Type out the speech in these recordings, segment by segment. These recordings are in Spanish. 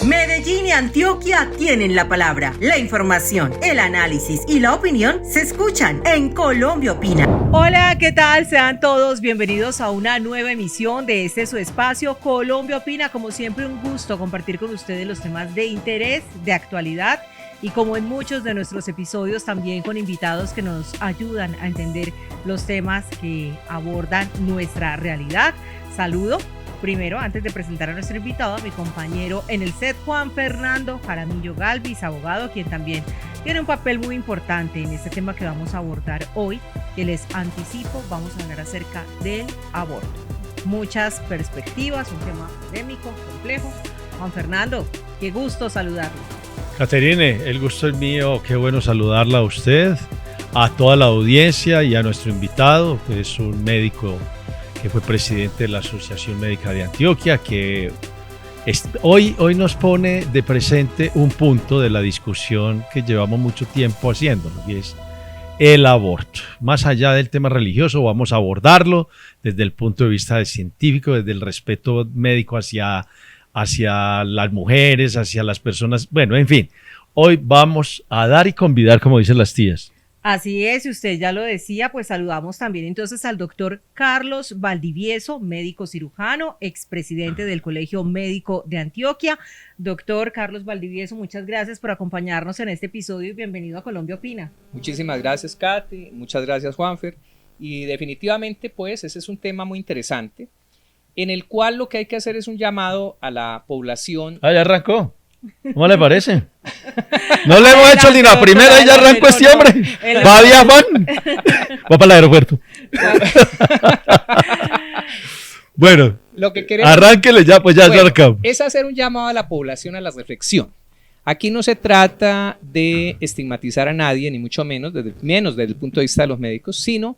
Medellín y Antioquia tienen la palabra. La información, el análisis y la opinión se escuchan en Colombia Opina. Hola, ¿qué tal? Sean todos bienvenidos a una nueva emisión de este su espacio Colombia Opina. Como siempre, un gusto compartir con ustedes los temas de interés, de actualidad y como en muchos de nuestros episodios también con invitados que nos ayudan a entender los temas que abordan nuestra realidad. Saludo primero, antes de presentar a nuestro invitado, a mi compañero en el set, Juan Fernando Jaramillo Galvis, abogado, quien también tiene un papel muy importante en este tema que vamos a abordar hoy, que les anticipo, vamos a hablar acerca del aborto. Muchas perspectivas, un tema polémico, complejo. Juan Fernando, qué gusto saludarlo. Caterine, el gusto es mío, qué bueno saludarla a usted, a toda la audiencia y a nuestro invitado, que es un médico que fue presidente de la Asociación Médica de Antioquia, que hoy nos pone de presente un punto de la discusión que llevamos mucho tiempo haciéndolo, y es el aborto. Más allá del tema religioso, vamos a abordarlo desde el punto de vista científico, desde el respeto médico hacia las mujeres, hacia las personas. Bueno, en fin, hoy vamos a dar y convidar, como dicen las tías. Así es, y usted ya lo decía, pues saludamos también entonces al doctor Carlos Valdivieso, médico cirujano, expresidente del Colegio Médico de Antioquia. Doctor Carlos Valdivieso, muchas gracias por acompañarnos en este episodio y bienvenido a Colombia Opina. Muchísimas gracias, Katy, muchas gracias, Juanfer, y definitivamente pues ese es un tema muy interesante, en el cual lo que hay que hacer es un llamado a la población. Ah, ya arrancó. ¿Cómo le parece? No le hemos hecho ni la primera y ya arrancó este hombre. Va de afán. Va para el aeropuerto. Bueno, lo que queremos, arránquele ya, pues ya arrancamos. Es hacer un llamado a la población a la reflexión. Aquí no se trata de estigmatizar a nadie, ni mucho menos desde el punto de vista de los médicos, sino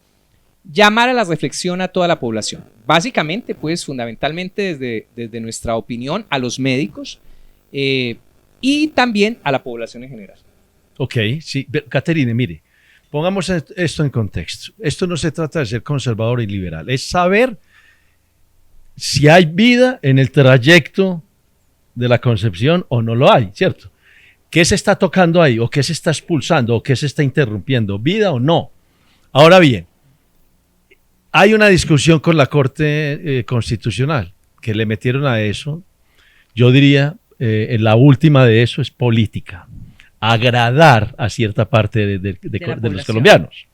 llamar a la reflexión a toda la población. Básicamente, pues fundamentalmente desde nuestra opinión, a los médicos, y también a la población en general. Ok, sí, Caterine, mire, pongamos esto en contexto. Esto no se trata de ser conservador y liberal, es saber si hay vida en el trayecto de la concepción o no lo hay, ¿cierto? ¿Qué se está tocando ahí? ¿O qué se está expulsando? ¿O qué se está interrumpiendo? ¿Vida o no? Ahora bien, hay una discusión con la Corte Constitucional que le metieron a eso. Yo diría, la última de eso es política, agradar a cierta parte de los colombianos.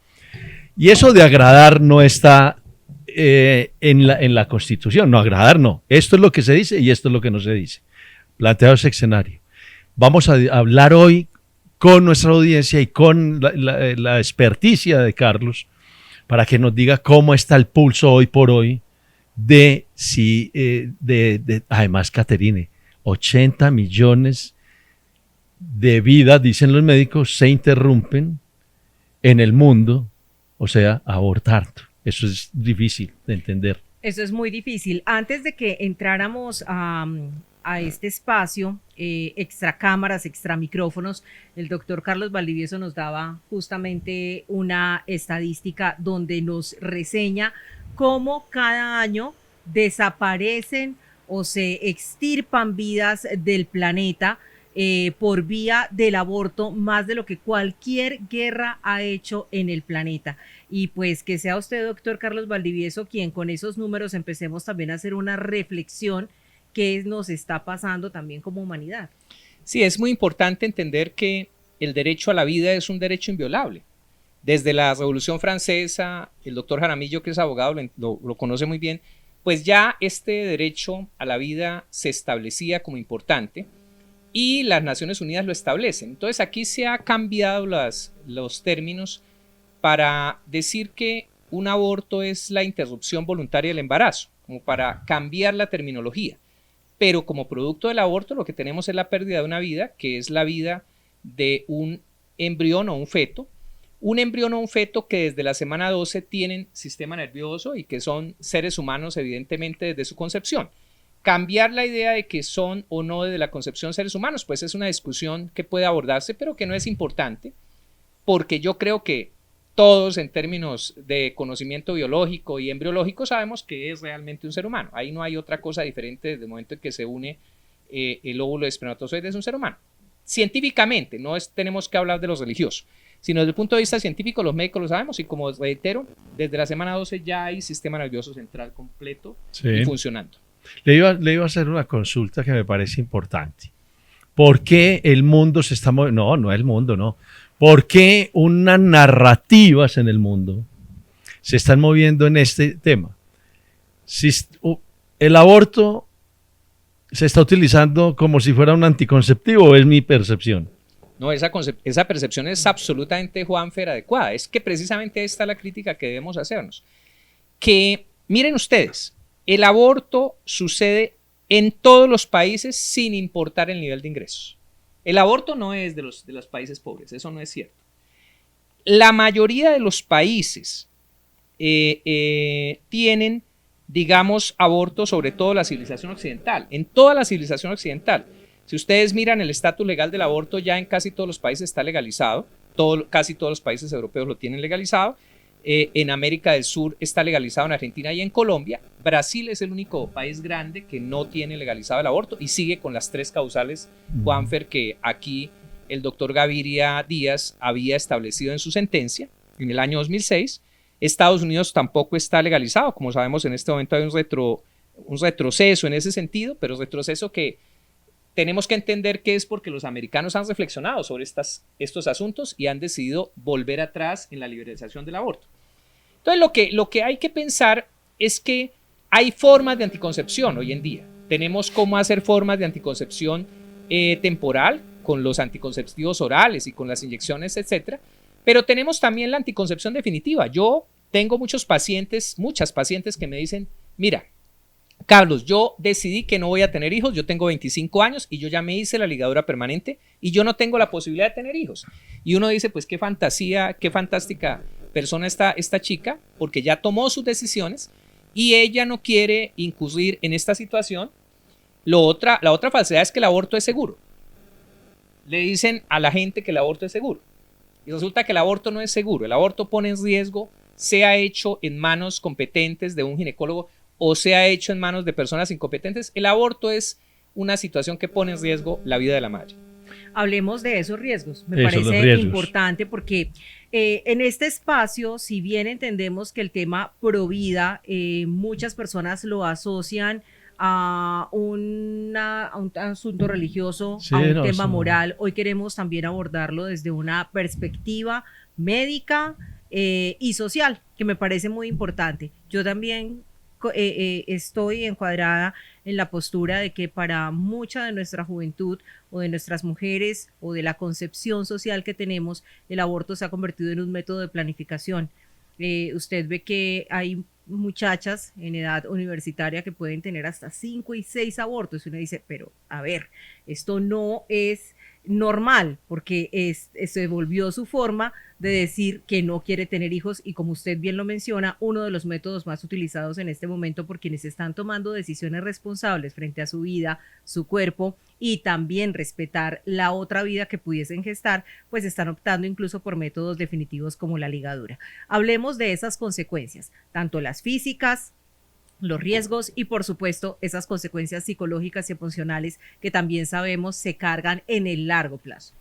Y eso de agradar no está en la Constitución, no, agradar no. Esto es lo que se dice y esto es lo que no se dice. Planteado ese escenario. Vamos a hablar hoy con nuestra audiencia y con la experticia de Carlos para que nos diga cómo está el pulso hoy por hoy además, Caterine, 80 millones de vidas, dicen los médicos, se interrumpen en el mundo, o sea, abortando. Eso es difícil de entender. Eso es muy difícil. Antes de que entráramos a este espacio, extra cámaras, extra micrófonos, el doctor Carlos Valdivieso nos daba justamente una estadística donde nos reseña cómo cada año desaparecen o se extirpan vidas del planeta por vía del aborto, más de lo que cualquier guerra ha hecho en el planeta. Y pues que sea usted, doctor Carlos Valdivieso, quien con esos números empecemos también a hacer una reflexión qué nos está pasando también como humanidad. Sí, es muy importante entender que el derecho a la vida es un derecho inviolable. Desde la Revolución Francesa, el doctor Jaramillo, que es abogado, lo conoce muy bien, pues ya este derecho a la vida se establecía como importante y las Naciones Unidas lo establecen. Entonces aquí se han cambiado los términos para decir que un aborto es la interrupción voluntaria del embarazo, como para cambiar la terminología. Pero como producto del aborto lo que tenemos es la pérdida de una vida, que es la vida de un embrión o un feto. Un embrión o un feto que desde la semana 12 tienen sistema nervioso y que son seres humanos evidentemente desde su concepción. Cambiar la idea de que son o no desde la concepción seres humanos, pues es una discusión que puede abordarse, pero que no es importante, porque yo creo que todos en términos de conocimiento biológico y embriológico sabemos que es realmente un ser humano. Ahí no hay otra cosa diferente desde el momento en que se une el óvulo de espermatozoide de un ser humano. Científicamente, tenemos que hablar de los religiosos, sino desde el punto de vista científico, los médicos lo sabemos, y como reitero, desde la semana 12 ya hay sistema nervioso central completo y funcionando. Le iba a hacer una consulta que me parece importante. ¿Por qué el mundo se está moviendo? No el mundo, no. ¿Por qué unas narrativas en el mundo se están moviendo en este tema? Si el aborto se está utilizando como si fuera un anticonceptivo, ¿o es mi percepción? No, esa percepción es absolutamente, Juanfer, adecuada. Es que precisamente esta es la crítica que debemos hacernos. Que, miren ustedes, el aborto sucede en todos los países sin importar el nivel de ingresos. El aborto no es de los países pobres, eso no es cierto. La mayoría de los países tienen, digamos, aborto, sobre todo la civilización occidental. En toda la civilización occidental, si ustedes miran el estatus legal del aborto, ya en casi todos los países está legalizado, casi todos los países europeos lo tienen legalizado. En América del Sur está legalizado, en Argentina y en Colombia. Brasil es el único país grande que no tiene legalizado el aborto y sigue con las 3 causales, Juanfer, que aquí el doctor Gaviria Díaz había establecido en su sentencia en el año 2006. Estados Unidos tampoco está legalizado, como sabemos en este momento hay un retroceso en ese sentido, pero retroceso que tenemos que entender que es porque los americanos han reflexionado sobre estos asuntos y han decidido volver atrás en la liberalización del aborto. Entonces lo que hay que pensar es que hay formas de anticoncepción hoy en día. Tenemos cómo hacer formas de anticoncepción temporal con los anticonceptivos orales y con las inyecciones, etcétera, pero tenemos también la anticoncepción definitiva. Yo tengo muchas pacientes que me dicen, mira, Carlos, yo decidí que no voy a tener hijos, yo tengo 25 años y yo ya me hice la ligadura permanente y yo no tengo la posibilidad de tener hijos. Y uno dice, pues qué fantasía, qué fantástica persona esta chica, porque ya tomó sus decisiones y ella no quiere incurrir en esta situación. La otra falsedad es que el aborto es seguro. Le dicen a la gente que el aborto es seguro y resulta que el aborto no es seguro. El aborto pone en riesgo, sea hecho en manos competentes de un ginecólogo o sea hecho en manos de personas incompetentes. El aborto es una situación que pone en riesgo la vida de la madre. Hablemos de esos riesgos. Me parece importante porque en este espacio, si bien entendemos que el tema provida, muchas personas lo asocian a un asunto religioso, a un tema moral. Hoy queremos también abordarlo desde una perspectiva médica y social, que me parece muy importante. Yo también estoy encuadrada en la postura de que para mucha de nuestra juventud o de nuestras mujeres o de la concepción social que tenemos, el aborto se ha convertido en un método de planificación. Usted ve que hay muchachas en edad universitaria que pueden tener hasta 5 y 6 abortos y uno dice, pero a ver, esto no es normal porque se volvió su forma de decir que no quiere tener hijos y, como usted bien lo menciona, uno de los métodos más utilizados en este momento por quienes están tomando decisiones responsables frente a su vida, su cuerpo y también respetar la otra vida que pudiesen gestar, pues están optando incluso por métodos definitivos como la ligadura. Hablemos de esas consecuencias, tanto las físicas, los riesgos y, por supuesto, esas consecuencias psicológicas y emocionales que también sabemos se cargan en el largo plazo.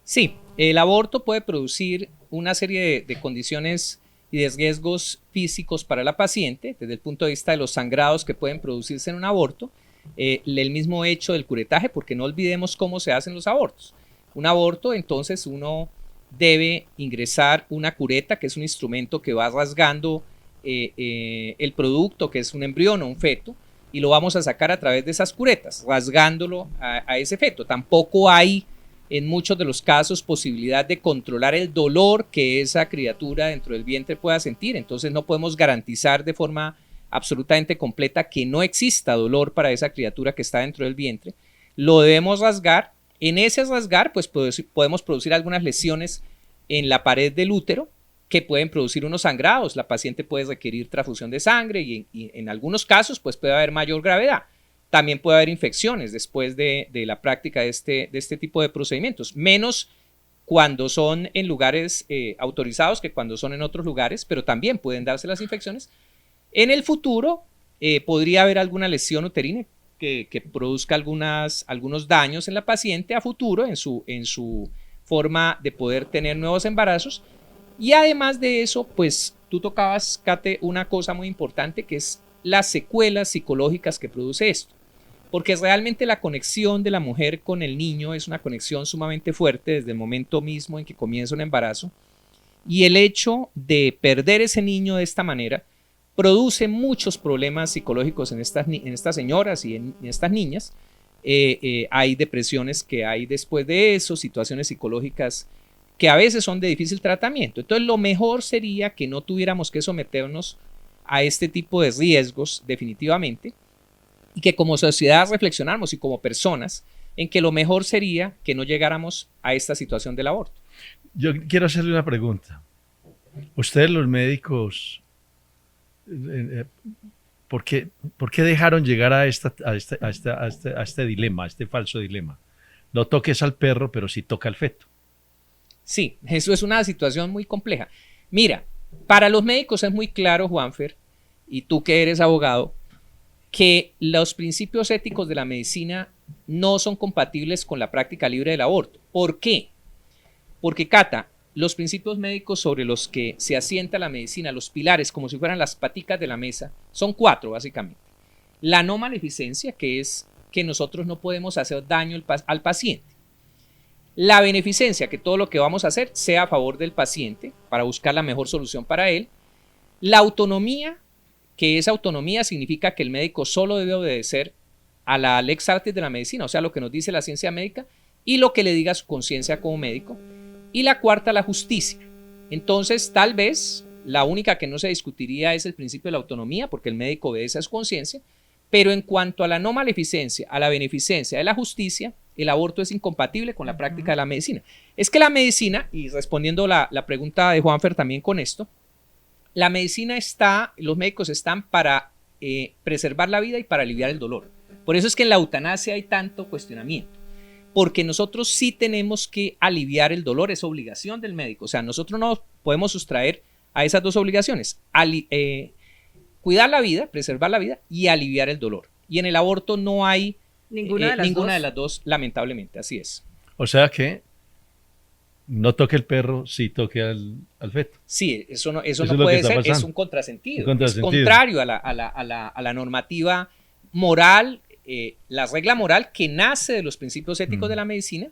Sí, el aborto puede producir una serie de condiciones y de riesgos físicos para la paciente, desde el punto de vista de los sangrados que pueden producirse en un aborto, el mismo hecho del curetaje, porque no olvidemos cómo se hacen los abortos. Un aborto, entonces, uno debe ingresar una cureta, que es un instrumento que va rasgando el producto, que es un embrión o un feto, y lo vamos a sacar a través de esas curetas, rasgándolo a ese feto. Tampoco hay, en muchos de los casos, posibilidad de controlar el dolor que esa criatura dentro del vientre pueda sentir, entonces no podemos garantizar de forma absolutamente completa que no exista dolor para esa criatura que está dentro del vientre. Lo debemos rasgar. En ese rasgar, pues podemos producir algunas lesiones en la pared del útero que pueden producir unos sangrados. La paciente puede requerir transfusión de sangre y en algunos casos pues puede haber mayor gravedad. También puede haber infecciones después de la práctica de este tipo de procedimientos, menos cuando son en lugares autorizados que cuando son en otros lugares, pero también pueden darse las infecciones. En el futuro podría haber alguna lesión uterina que produzca algunos daños en la paciente a futuro, en su forma de poder tener nuevos embarazos. Y además de eso, pues tú tocabas, Kate, una cosa muy importante, que es las secuelas psicológicas que produce esto. Porque realmente la conexión de la mujer con el niño es una conexión sumamente fuerte desde el momento mismo en que comienza un embarazo. Y el hecho de perder ese niño de esta manera produce muchos problemas psicológicos en estas señoras y en estas niñas. Hay depresiones que hay después de eso, situaciones psicológicas que a veces son de difícil tratamiento. Entonces, lo mejor sería que no tuviéramos que someternos a este tipo de riesgos definitivamente, y que como sociedad reflexionáramos y como personas en que lo mejor sería que no llegáramos a esta situación del aborto. Yo quiero hacerle una pregunta. Ustedes los médicos, ¿por qué dejaron llegar a este dilema, a este falso dilema? No toques al perro, pero sí toca al feto. Sí, eso es una situación muy compleja. Mira, para los médicos es muy claro, Juanfer, y tú que eres abogado, que los principios éticos de la medicina no son compatibles con la práctica libre del aborto. ¿Por qué? Porque, Cata, los principios médicos sobre los que se asienta la medicina, los pilares, como si fueran las paticas de la mesa, son 4 básicamente. La no maleficencia, que es que nosotros no podemos hacer daño al paciente. La beneficencia, que todo lo que vamos a hacer sea a favor del paciente para buscar la mejor solución para él. La autonomía, que esa autonomía significa que el médico solo debe obedecer a la lex artis de la medicina, o sea, lo que nos dice la ciencia médica y lo que le diga su conciencia como médico. Y la cuarta, la justicia. Entonces, tal vez la única que no se discutiría es el principio de la autonomía, porque el médico obedece a su conciencia, pero en cuanto a la no maleficencia, a la beneficencia de la justicia, el aborto es incompatible con la práctica de la medicina. Es que la medicina, y respondiendo la pregunta de Juanfer también con esto, la medicina los médicos están para preservar la vida y para aliviar el dolor. Por eso es que en la eutanasia hay tanto cuestionamiento, porque nosotros sí tenemos que aliviar el dolor, es obligación del médico. O sea, nosotros no podemos sustraer a esas dos obligaciones, cuidar la vida, preservar la vida y aliviar el dolor. Y en el aborto no hay ninguna de las dos, lamentablemente, así es. O sea que no toque el perro, sí toque al feto. Sí, eso no puede ser, es un contrasentido. Es contrario a la normativa moral, la regla moral que nace de los principios éticos de la medicina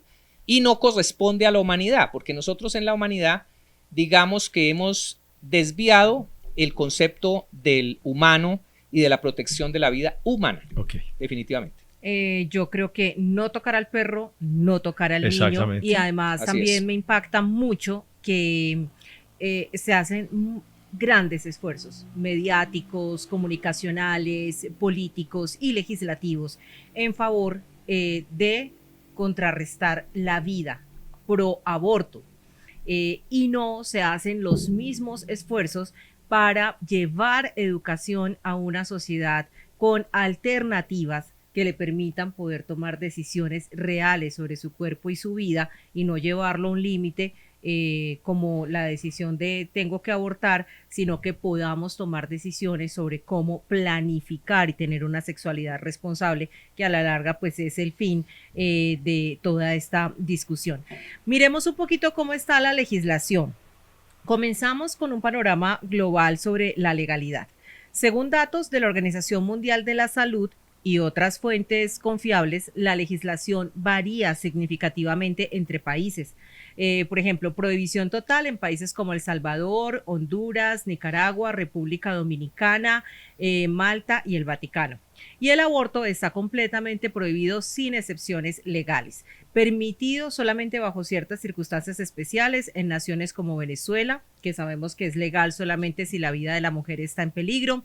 y no corresponde a la humanidad, porque nosotros en la humanidad, digamos que hemos desviado el concepto del humano y de la protección de la vida humana, definitivamente. Yo creo que no tocar al perro, no tocar al niño, y además así también es. Me impacta mucho que se hacen grandes esfuerzos mediáticos, comunicacionales, políticos y legislativos en favor de contrarrestar la vida pro aborto, y no se hacen los mismos esfuerzos para llevar educación a una sociedad con alternativas que le permitan poder tomar decisiones reales sobre su cuerpo y su vida y no llevarlo a un límite como la decisión de tengo que abortar, sino que podamos tomar decisiones sobre cómo planificar y tener una sexualidad responsable, que a la larga pues es el fin de toda esta discusión. Miremos un poquito cómo está la legislación. Comenzamos con un panorama global sobre la legalidad. Según datos de la Organización Mundial de la Salud y otras fuentes confiables, la legislación varía significativamente entre países. Por ejemplo, prohibición total en países como El Salvador, Honduras, Nicaragua, República Dominicana, Malta y el Vaticano. Y el aborto está completamente prohibido sin excepciones legales, permitido solamente bajo ciertas circunstancias especiales en naciones como Venezuela, que sabemos que es legal solamente si la vida de la mujer está en peligro,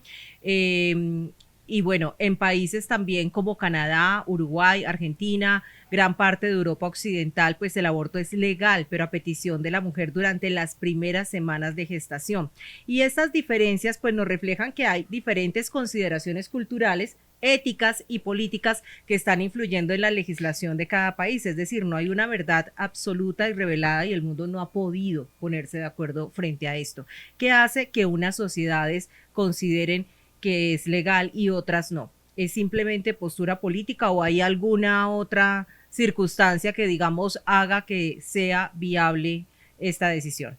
y bueno, en países también como Canadá, Uruguay, Argentina, gran parte de Europa Occidental, pues el aborto es legal, pero a petición de la mujer durante las primeras semanas de gestación. Y estas diferencias pues nos reflejan que hay diferentes consideraciones culturales, éticas y políticas que están influyendo en la legislación de cada país. Es decir, no hay una verdad absoluta y revelada y el mundo no ha podido ponerse de acuerdo frente a esto, que hace que unas sociedades consideren que es legal y otras no. ¿Es simplemente postura política o hay alguna otra circunstancia que, digamos, haga que sea viable esta decisión?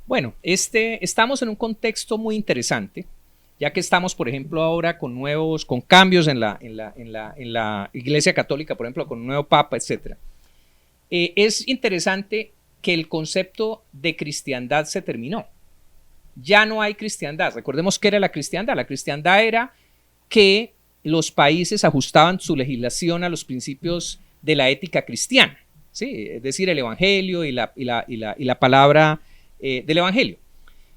Bueno, estamos en un contexto muy interesante, ya que estamos, por ejemplo, ahora con cambios en la Iglesia Católica, por ejemplo, con un nuevo Papa, etc. Es interesante que el concepto de cristiandad se terminó. Ya no hay cristiandad. Recordemos qué era la cristiandad. La cristiandad era que los países ajustaban su legislación a los principios de la ética cristiana, ¿sí? Es decir, el evangelio y la palabra del evangelio.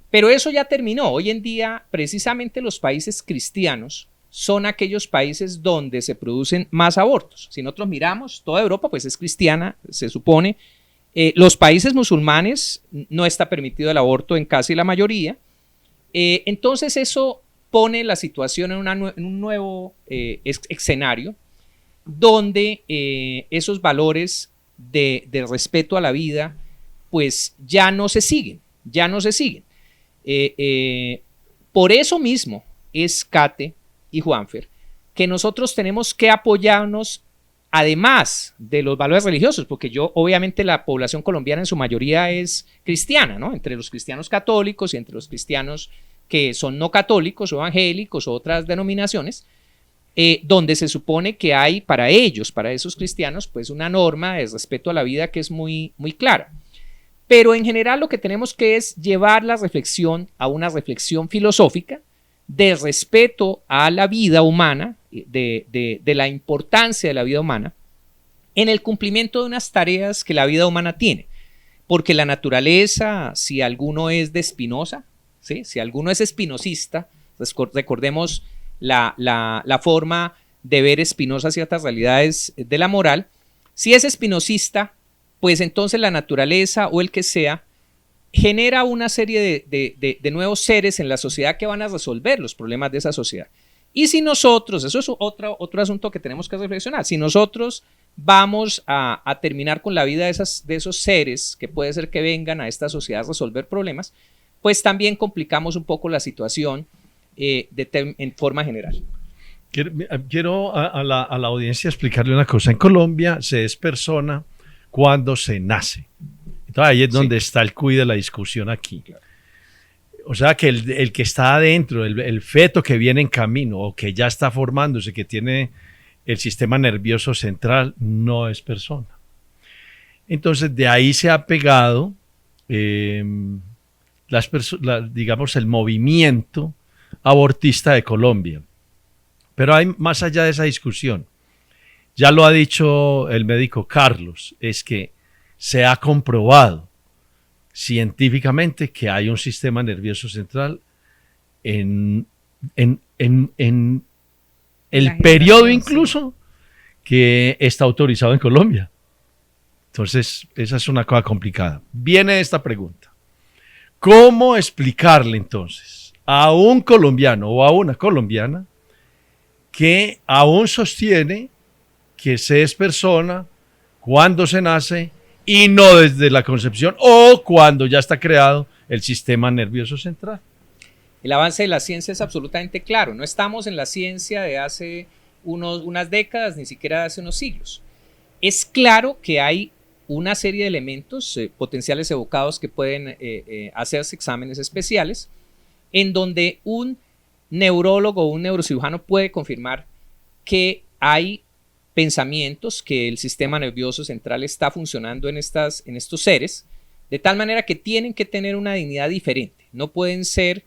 Pero eso ya terminó. Hoy en día, precisamente los países cristianos son aquellos países donde se producen más abortos. Si nosotros miramos, toda Europa pues es cristiana, se supone. Los países musulmanes no está permitido el aborto en casi la mayoría. Entonces eso pone la situación en un nuevo escenario donde esos valores de respeto a la vida pues ya no se siguen. Por eso mismo es, Kate y Juanfer, que nosotros tenemos que apoyarnos además de los valores religiosos, porque obviamente la población colombiana en su mayoría es cristiana, ¿no? Entre los cristianos católicos y entre los cristianos que son no católicos o evangélicos o otras denominaciones, donde se supone que hay para ellos, para esos cristianos, pues una norma de respeto a la vida que es muy, muy clara. Pero en general lo que tenemos que es llevar la reflexión a una reflexión filosófica de respeto a la vida humana, de la importancia de la vida humana en el cumplimiento de unas tareas que la vida humana tiene. Porque la naturaleza, si alguno es de Spinoza, ¿sí? Si alguno es espinosista, recordemos la forma de ver Spinoza ciertas realidades de la moral, si es espinosista, pues entonces la naturaleza o el que sea genera una serie de nuevos seres en la sociedad que van a resolver los problemas de esa sociedad. Y si nosotros, eso es otro asunto que tenemos que reflexionar, si nosotros vamos a terminar con la vida de esos seres que puede ser que vengan a esta sociedad a resolver problemas, pues también complicamos un poco la situación en forma general. Quiero a la audiencia explicarle una cosa. En Colombia se es persona cuando se nace. Entonces ahí es donde está el cuid de la discusión aquí. Claro. O sea que el que está adentro, el feto que viene en camino o que ya está formándose, que tiene el sistema nervioso central, no es persona. Entonces de ahí se ha pegado, digamos, el movimiento abortista de Colombia. Pero hay más allá de esa discusión. Ya lo ha dicho el médico Carlos, es que se ha comprobado científicamente que hay un sistema nervioso central en el periodo incluso que está autorizado en Colombia. Entonces, esa es una cosa complicada. Viene esta pregunta. ¿Cómo explicarle entonces a un colombiano o a una colombiana que aún sostiene que se es persona cuando se nace y no desde la concepción o cuando ya está creado el sistema nervioso central? El avance de la ciencia es absolutamente claro. No estamos en la ciencia de hace unas décadas, ni siquiera de hace unos siglos. Es claro que hay una serie de elementos potenciales evocados que pueden hacerse exámenes especiales en donde un neurólogo o un neurocirujano puede confirmar que hay pensamientos, que el sistema nervioso central está funcionando en estos seres, de tal manera que tienen que tener una dignidad diferente. No pueden ser,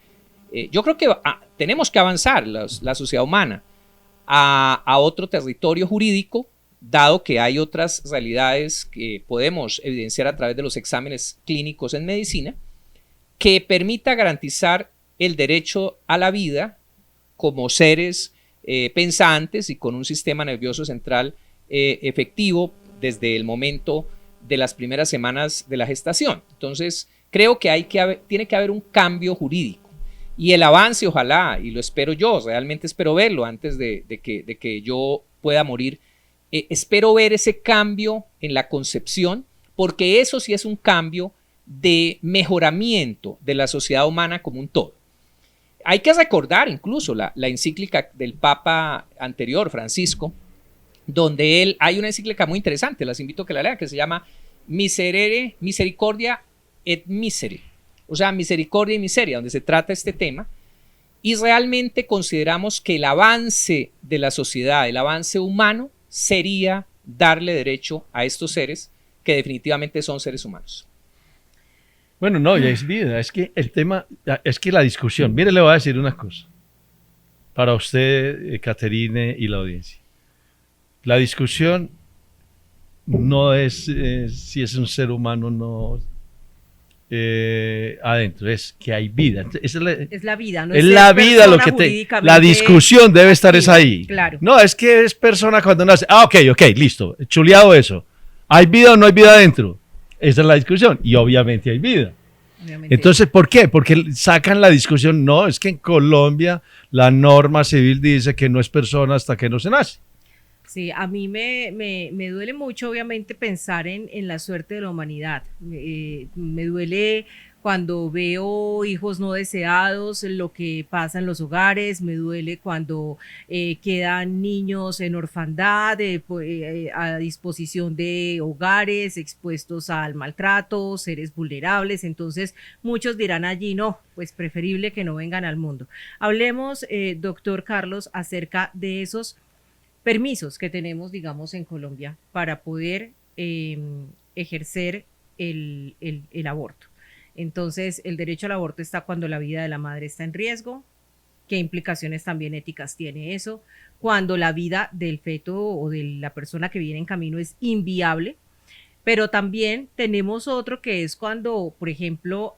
yo creo que tenemos que avanzar la sociedad humana a otro territorio jurídico, dado que hay otras realidades que podemos evidenciar a través de los exámenes clínicos en medicina, que permita garantizar el derecho a la vida como seres pensantes y con un sistema nervioso central efectivo desde el momento de las primeras semanas de la gestación. Entonces, creo que tiene que haber un cambio jurídico y el avance, ojalá, y lo espero yo, realmente espero verlo antes de que yo pueda morir, espero ver ese cambio en la concepción, porque eso sí es un cambio de mejoramiento de la sociedad humana como un todo. Hay que recordar incluso la encíclica del Papa anterior, Francisco, donde hay una encíclica muy interesante, las invito a que la lean, que se llama Miserere, Misericordia et Misere, o sea, misericordia y miseria, donde se trata este tema, y realmente consideramos que el avance de la sociedad, el avance humano, sería darle derecho a estos seres que definitivamente son seres humanos. Bueno, no, ya es vida. Es que el tema, es que la discusión. Mire, le voy a decir una cosa. Para usted, Caterine, y la audiencia. La discusión no es si es un ser humano o no adentro, es que hay vida. Es la vida, no es ser la vida lo que la discusión debe estar es ahí. Claro. No, es que es persona cuando nace. Ok, listo, chuleado eso. ¿Hay vida o no hay vida adentro? Esa es la discusión. Y obviamente hay vida. Obviamente. Entonces, ¿por qué? Porque sacan la discusión. No, es que en Colombia la norma civil dice que no es persona hasta que no se nace. Sí, a mí me duele mucho, obviamente, pensar en la suerte de la humanidad. Me duele cuando veo hijos no deseados, lo que pasa en los hogares, me duele cuando quedan niños en orfandad, a disposición de hogares, expuestos al maltrato, seres vulnerables. Entonces, muchos dirán allí, no, pues preferible que no vengan al mundo. Hablemos, doctor Carlos, acerca de esos permisos que tenemos, digamos, en Colombia para poder ejercer el aborto. Entonces, el derecho al aborto está cuando la vida de la madre está en riesgo. ¿Qué implicaciones también éticas tiene eso? Cuando la vida del feto o de la persona que viene en camino es inviable. Pero también tenemos otro que es cuando, por ejemplo,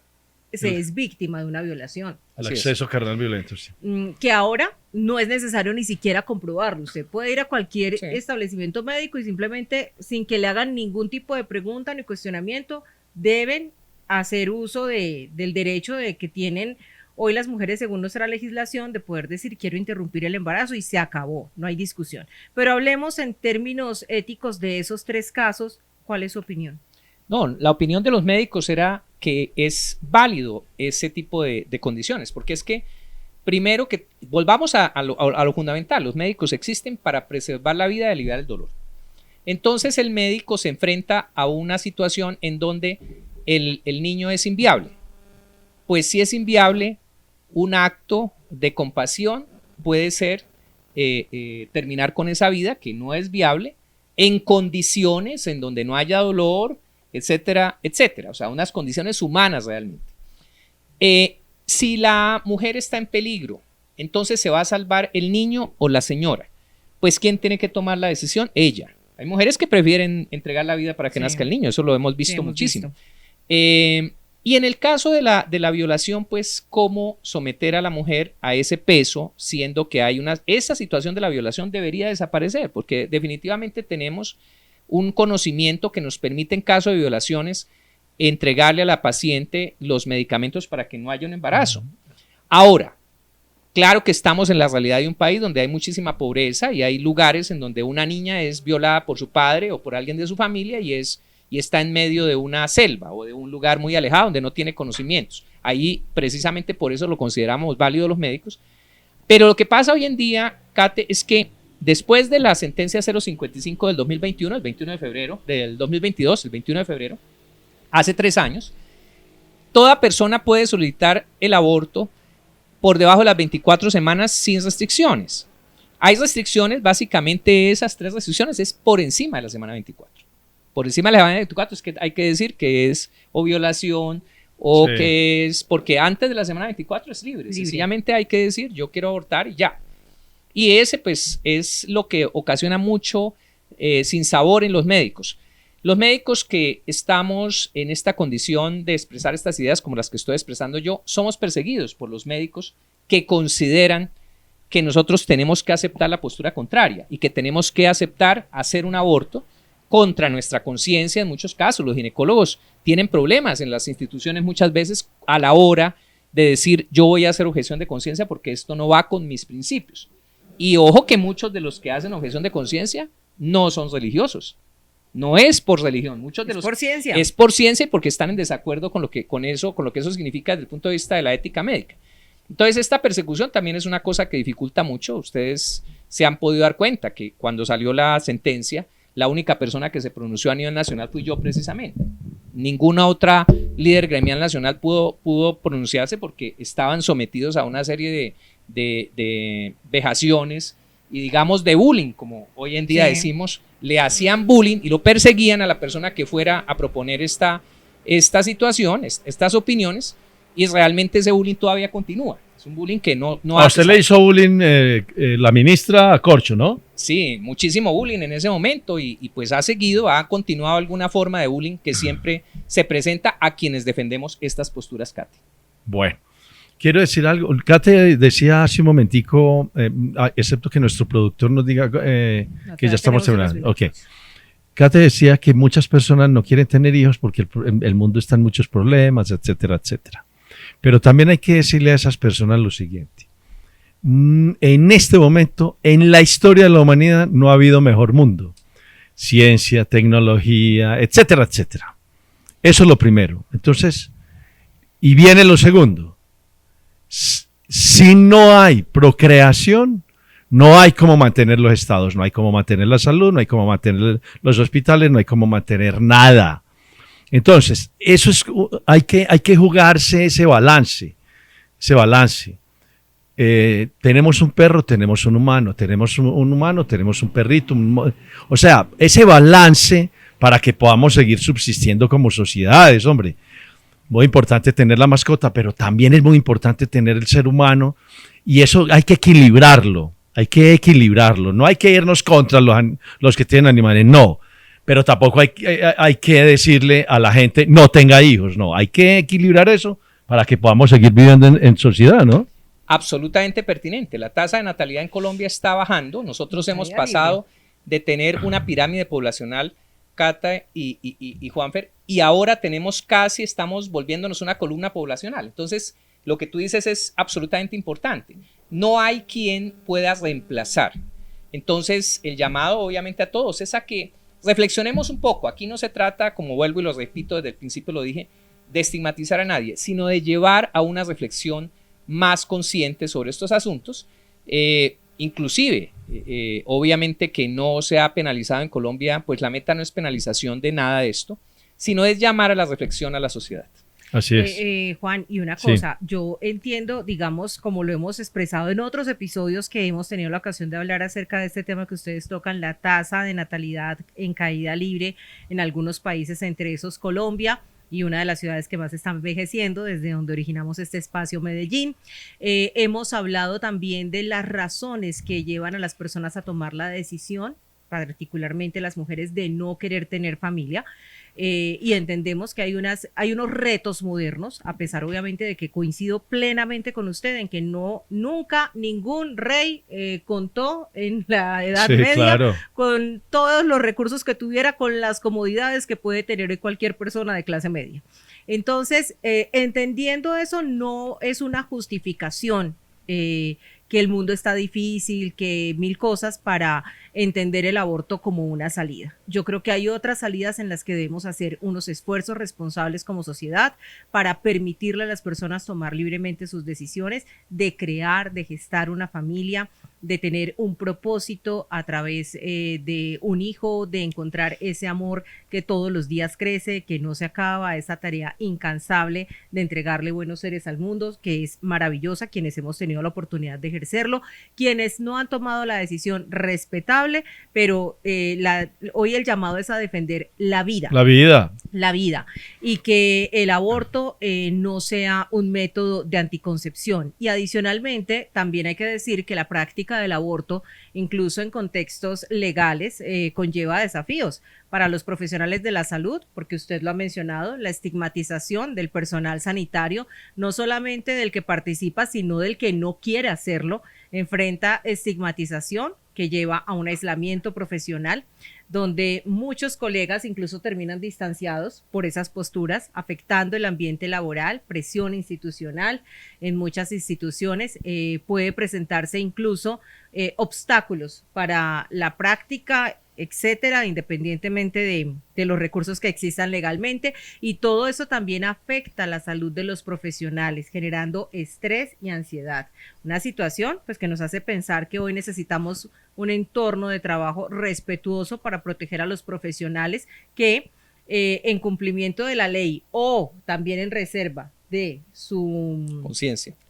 se es víctima de una violación. Al acceso carnal violento, sí. Que ahora no es necesario ni siquiera comprobarlo. Usted puede ir a cualquier establecimiento médico y simplemente, sin que le hagan ningún tipo de pregunta ni cuestionamiento, deben hacer uso del derecho de que tienen hoy las mujeres, según nuestra legislación, de poder decir quiero interrumpir el embarazo y se acabó, no hay discusión. Pero hablemos en términos éticos de esos 3 casos. ¿Cuál es su opinión? No, la opinión de los médicos era que es válido ese tipo de condiciones, porque es que, primero que volvamos a lo fundamental, los médicos existen para preservar la vida y aliviar el dolor. Entonces el médico se enfrenta a una situación en donde el niño es inviable. Pues si es inviable, un acto de compasión puede ser terminar con esa vida que no es viable en condiciones en donde no haya dolor, etcétera, etcétera. O sea, unas condiciones humanas realmente. Si la mujer está en peligro, entonces se va a salvar el niño o la señora. Pues ¿quién tiene que tomar la decisión? Ella. Hay mujeres que prefieren entregar la vida para que nazca el niño, eso lo hemos visto muchísimo. Y en el caso de la violación, pues cómo someter a la mujer a ese peso, siendo que hay esa situación de la violación debería desaparecer, porque definitivamente tenemos un conocimiento que nos permite en caso de violaciones entregarle a la paciente los medicamentos para que no haya un embarazo. Ahora, claro que estamos en la realidad de un país donde hay muchísima pobreza y hay lugares en donde una niña es violada por su padre o por alguien de su familia y está en medio de una selva o de un lugar muy alejado donde no tiene conocimientos. Ahí precisamente por eso lo consideramos válido los médicos. Pero lo que pasa hoy en día, Kate, es que después de la sentencia 055 del 2021, el 21 de febrero, del 2022, el 21 de febrero, hace 3 años, toda persona puede solicitar el aborto por debajo de las 24 semanas sin restricciones. Hay restricciones, básicamente esas 3 restricciones es por encima de la semana 24. Por encima de la semana 24 es que hay que decir que es o violación o que es porque antes de la semana 24 es libre. Sencillamente hay que decir yo quiero abortar y ya. Y ese pues es lo que ocasiona mucho sinsabor en los médicos. Los médicos que estamos en esta condición de expresar estas ideas como las que estoy expresando yo, somos perseguidos por los médicos que consideran que nosotros tenemos que aceptar la postura contraria y que tenemos que aceptar hacer un aborto contra nuestra conciencia en muchos casos. Los ginecólogos tienen problemas en las instituciones muchas veces a la hora de decir yo voy a hacer objeción de conciencia porque esto no va con mis principios. Y ojo que muchos de los que hacen objeción de conciencia no son religiosos. No es por religión, muchos de los por ciencia. Es por ciencia y porque están en desacuerdo con lo que eso significa desde el punto de vista de la ética médica. Entonces esta persecución también es una cosa que dificulta mucho. Ustedes se han podido dar cuenta que cuando salió la sentencia, la única persona que se pronunció a nivel nacional fui yo precisamente. Ninguna otra líder gremial nacional pudo pronunciarse porque estaban sometidos a una serie de vejaciones y digamos de bullying, como hoy en día decimos, le hacían bullying y lo perseguían a la persona que fuera a proponer esta situación, estas opiniones, y realmente ese bullying todavía continúa. Es un bullying que no a usted le hizo bullying la ministra Corcho, ¿no? Sí, muchísimo bullying en ese momento y pues ha continuado alguna forma de bullying que siempre se presenta a quienes defendemos estas posturas, Kate. Bueno, quiero decir algo. Kate decía hace un momentico, excepto que nuestro productor nos diga que ya estamos terminando. Ok. Kate decía que muchas personas no quieren tener hijos porque el mundo está en muchos problemas, etcétera, etcétera. Pero también hay que decirle a esas personas lo siguiente. En este momento, en la historia de la humanidad, no ha habido mejor mundo. Ciencia, tecnología, etcétera, etcétera. Eso es lo primero. Entonces, y viene lo segundo. Si no hay procreación, no hay cómo mantener los estados, no hay cómo mantener la salud, no hay cómo mantener los hospitales, no hay cómo mantener nada. Entonces, eso es, hay que jugarse ese balance. Tenemos un perro, tenemos un humano, tenemos un humano, tenemos un perrito. O sea, ese balance para que podamos seguir subsistiendo como sociedades, hombre. Muy importante tener la mascota, pero también es muy importante tener el ser humano y eso hay que equilibrarlo. No hay que irnos contra los que tienen animales, no. Pero tampoco hay que decirle a la gente no tenga hijos, no. Hay que equilibrar eso para que podamos seguir viviendo en sociedad, ¿no? Absolutamente pertinente. La tasa de natalidad en Colombia está bajando. Nosotros hemos pasado de tener una pirámide poblacional, Cata y Juanfer, y ahora estamos volviéndonos una columna poblacional. Entonces, lo que tú dices es absolutamente importante. No hay quien pueda reemplazar. Entonces, el llamado obviamente a todos es a que reflexionemos un poco. Aquí no se trata, como vuelvo y lo repito, desde el principio lo dije, de estigmatizar a nadie, sino de llevar a una reflexión más consciente sobre estos asuntos, inclusive, obviamente que no se ha penalizado en Colombia, pues la meta no es penalización de nada de esto, sino es llamar a la reflexión a la sociedad. Así es. Juan, y una cosa, yo entiendo, digamos, como lo hemos expresado en otros episodios que hemos tenido la ocasión de hablar acerca de este tema que ustedes tocan, la tasa de natalidad en caída libre en algunos países, entre esos Colombia, y una de las ciudades que más está envejeciendo, desde donde originamos este espacio, Medellín. Hemos hablado también de las razones que llevan a las personas a tomar la decisión, particularmente las mujeres, de no querer tener familia. Y entendemos que hay unos retos modernos, a pesar obviamente de que coincido plenamente con usted en que nunca ningún rey contó en la Edad Media con todos los recursos que tuviera, con las comodidades que puede tener cualquier persona de clase media. Entonces, entendiendo eso, no es una justificación que el mundo está difícil, que mil cosas para entender el aborto como una salida. Yo creo que hay otras salidas en las que debemos hacer unos esfuerzos responsables como sociedad para permitirle a las personas tomar libremente sus decisiones de crear, de gestar una familia, de tener un propósito a través de un hijo, de encontrar ese amor que todos los días crece, que no se acaba, esa tarea incansable de entregarle buenos seres al mundo, que es maravillosa, quienes hemos tenido la oportunidad de ejercerlo, quienes no han tomado la decisión respetable, pero hoy el llamado es a defender la vida. La vida, y que el aborto no sea un método de anticoncepción. Y adicionalmente, también hay que decir que la práctica del aborto, incluso en contextos legales, conlleva desafíos para los profesionales de la salud, porque usted lo ha mencionado, la estigmatización del personal sanitario, no solamente del que participa, sino del que no quiere hacerlo, enfrenta estigmatización que lleva a un aislamiento profesional, donde muchos colegas incluso terminan distanciados por esas posturas, afectando el ambiente laboral, presión institucional. En muchas instituciones puede presentarse incluso obstáculos para la práctica etcétera, independientemente de los recursos que existan legalmente, y todo eso también afecta la salud de los profesionales, generando estrés y ansiedad. Una situación pues que nos hace pensar que hoy necesitamos un entorno de trabajo respetuoso para proteger a los profesionales que en cumplimiento de la ley o también en reserva de su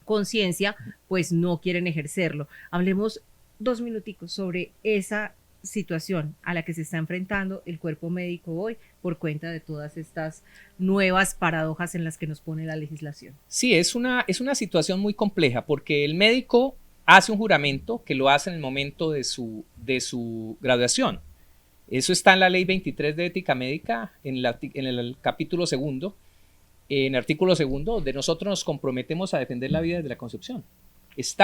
conciencia, pues no quieren ejercerlo. Hablemos 2 minuticos sobre esa situación a la que se está enfrentando el cuerpo médico hoy por cuenta de todas estas nuevas paradojas en las que nos pone la legislación. Sí, es una situación muy compleja porque el médico hace un juramento que lo hace en el momento de su graduación. Eso está en la ley 23 de ética médica, en el capítulo 2, en el artículo 2, donde nosotros nos comprometemos a defender la vida desde la concepción. Es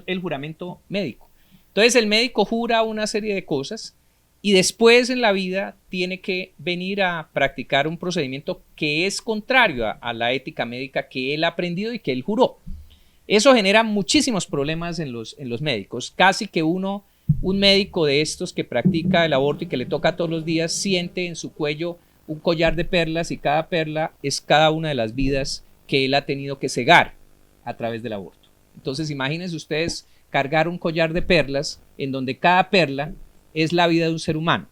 el juramento médico. Entonces el médico jura una serie de cosas y después en la vida tiene que venir a practicar un procedimiento que es contrario a la ética médica que él ha aprendido y que él juró. Eso genera muchísimos problemas en los médicos. Casi que un médico de estos que practica el aborto y que le toca todos los días siente en su cuello un collar de perlas y cada perla es cada una de las vidas que él ha tenido que cegar a través del aborto. Entonces imagínense ustedes cargar un collar de perlas en donde cada perla es la vida de un ser humano.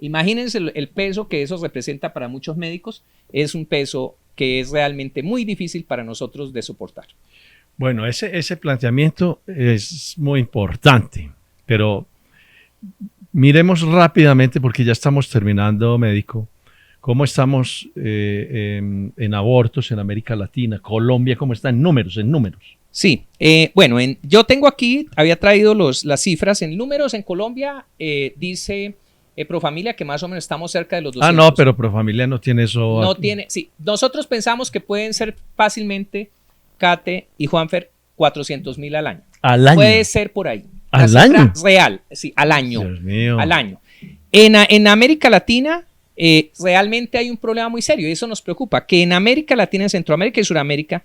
Imagínense el peso que eso representa para muchos médicos. Es un peso que es realmente muy difícil para nosotros de soportar. Bueno, ese planteamiento es muy importante, pero miremos rápidamente, porque ya estamos terminando, médico, cómo estamos en abortos en América Latina, Colombia, cómo está en números. Sí, bueno, yo tengo aquí, había traído las cifras en números en Colombia, dice Profamilia que más o menos estamos cerca de los 200. No, pero Profamilia no tiene eso. No tiene, sí, nosotros pensamos que pueden ser fácilmente, Kate y Juanfer, 400,000 al año. ¿Al año? Puede ser por ahí. ¿Al año? Real, sí, al año. Dios mío. Al año. En América Latina realmente hay un problema muy serio y eso nos preocupa, que en América Latina, en Centroamérica y Sudamérica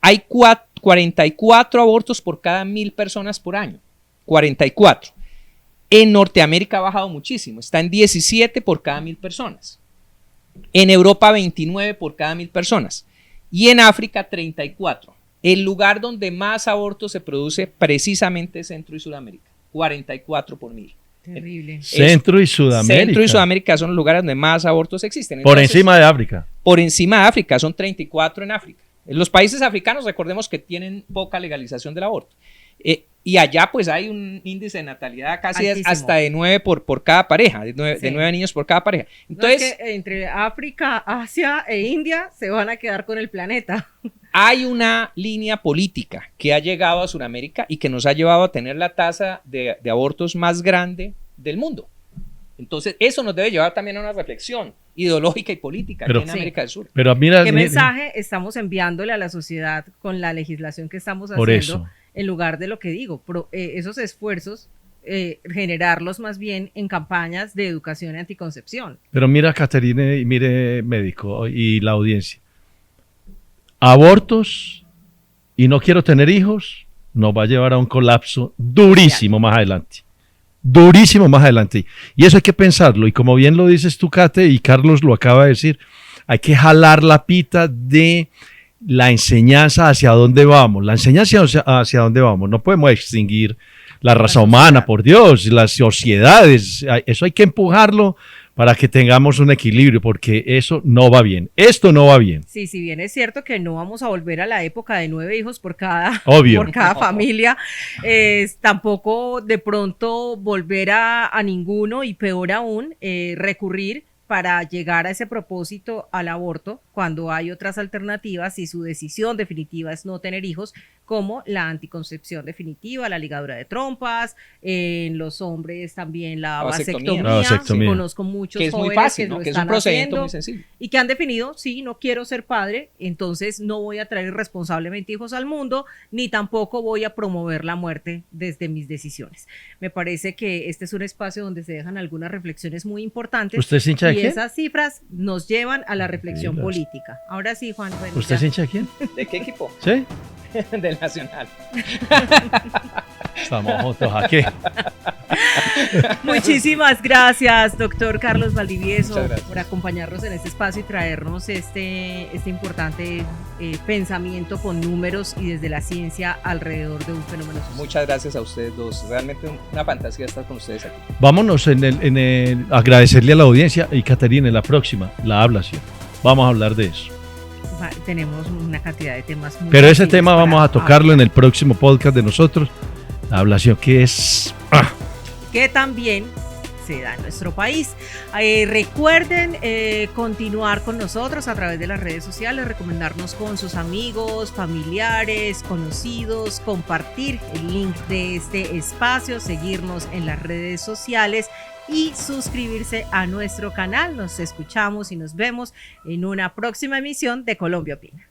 hay 44 abortos por cada 1,000 personas por año. 44. En Norteamérica ha bajado muchísimo, está en 17 por cada 1,000 personas. En Europa 29 por cada 1,000 personas. Y en África 34. El lugar donde más abortos se produce precisamente es Centro y Sudamérica. 44 por 1,000. Terrible. Centro y Sudamérica. Centro y Sudamérica son los lugares donde más abortos existen. Entonces, por encima de África. Por encima de África, son 34 en África. En los países africanos, recordemos que tienen poca legalización del aborto. Y allá pues hay un índice de natalidad casi hasta de 9 por cada pareja, de 9 niños por cada pareja. Entonces, no, es que entre África, Asia e India se van a quedar con el planeta. Hay una línea política que ha llegado a Sudamérica y que nos ha llevado a tener la tasa de abortos más grande del mundo. Entonces, eso nos debe llevar también a una reflexión ideológica y política aquí en América del Sur. Pero mira, ¿qué mensaje estamos enviándole a la sociedad con la legislación que estamos haciendo? En lugar de lo que digo, esos esfuerzos, generarlos más bien en campañas de educación y anticoncepción. Pero mira, Caterine, y mire, médico y la audiencia. Abortos y no quiero tener hijos nos va a llevar a un colapso durísimo más adelante. Durísimo más adelante. Y eso hay que pensarlo. Y como bien lo dices tú, Kate, y Carlos lo acaba de decir, hay que jalar la pita de la enseñanza hacia dónde vamos. La enseñanza hacia dónde vamos. No podemos extinguir la raza humana, por Dios, las sociedades. Eso hay que empujarlo para que tengamos un equilibrio, porque eso no va bien. Esto no va bien. Sí, si bien es cierto que no vamos a volver a la época de 9 hijos por cada familia, tampoco de pronto volver a ninguno y peor aún, recurrir para llegar a ese propósito al aborto cuando hay otras alternativas y su decisión definitiva es no tener hijos, como la anticoncepción definitiva, la ligadura de trompas, en los hombres también la vasectomía. Sí, conozco muchos que jóvenes muy fácil, que ¿no? lo que están es un procedimiento haciendo muy sencillo. Y que han definido, sí, no quiero ser padre, entonces no voy a traer irresponsablemente hijos al mundo, ni tampoco voy a promover la muerte desde mis decisiones. Me parece que este es un espacio donde se dejan algunas reflexiones muy importantes. ¿Usted es hincha de quién? Esas cifras nos llevan a la reflexión política. Ahora sí, Juan. Bueno, ¿usted es hincha de quién? ¿De qué equipo? ¿Sí? Del Nacional. Estamos juntos aquí. Muchísimas gracias, doctor Carlos Valdivieso, Gracias. por acompañarnos en este espacio y traernos este importante pensamiento con números y desde la ciencia alrededor de un fenómeno social. Muchas gracias a ustedes dos. Realmente una fantasía estar con ustedes aquí. Vámonos en agradecerle a la audiencia y Caterina, en la próxima, la ablación. Vamos a hablar de eso. Tenemos una cantidad de temas muy Pero ese sencillos tema para vamos a tocarlo hablar. en el próximo podcast de nosotros. La ablación que es... Que también se da en nuestro país. Recuerden continuar con nosotros a través de las redes sociales, recomendarnos con sus amigos, familiares, conocidos, compartir el link de este espacio, seguirnos en las redes sociales y suscribirse a nuestro canal. Nos escuchamos y nos vemos en una próxima emisión de Colombia Opina.